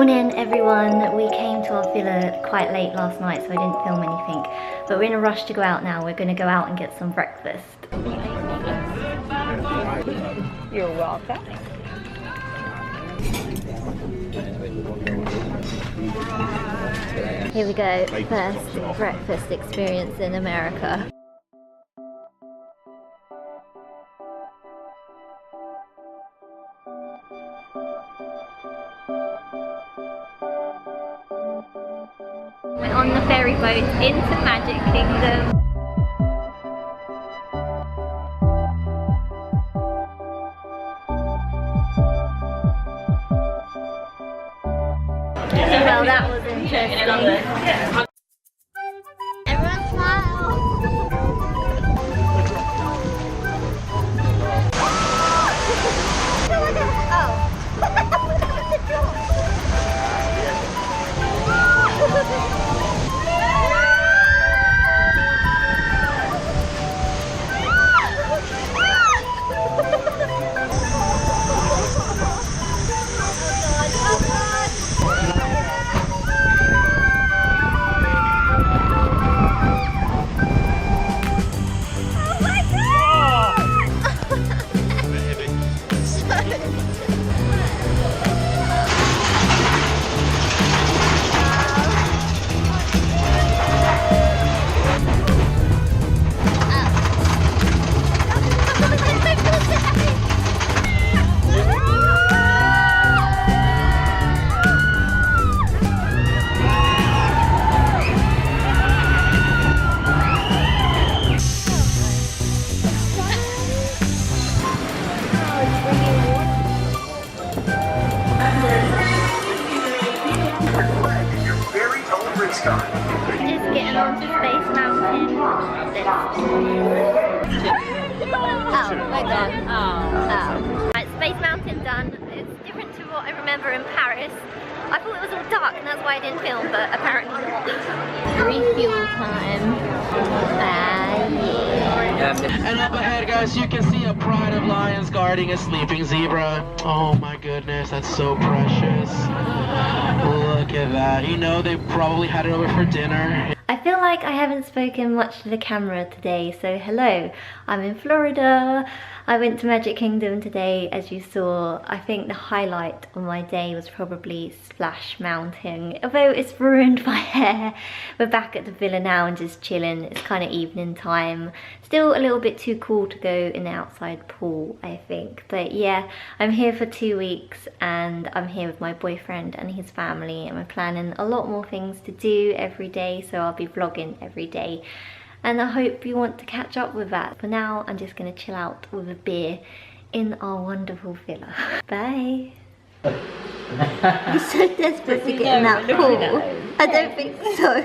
Morning everyone, we came to our villa quite late last night so I didn't film anything, but we're in a rush to go out now. We're going to go out and get some breakfast. You're welcome. Here we go, first breakfast experience in America. We're on the ferry boat into Magic Kingdom. Well, that was interesting. Everyone smile. Just getting on to Space Mountain. Oh my god. Oh. Right, Space Mountain done. It's different to what I remember in Paris. I thought it was all dark and that's why I didn't film, but apparently not. Refuel time. Yeah. And up ahead, guys, you can see a pride of lions guarding a sleeping zebra. Oh my goodness, that's so precious. Look at that. You know, they probably had it over for dinner. I feel like I haven't spoken much to the camera today, so hello, I'm in Florida. I went to Magic Kingdom today, as you saw. I think the highlight of my day was probably Splash Mountain, although it's ruined my hair. We're back at the villa now and just chilling. It's kind of evening time. Still a little bit too cool to go in the outside pool, I think. But yeah, I'm here for 2 weeks and I'm here with my boyfriend and his family, and we're planning a lot more things to do every day, so I'll be vlogging every day. And I hope you want to catch up with that. For now, I'm just going to chill out with a beer in our wonderful villa. Bye. You're so desperate to get in that pool. I don't think so.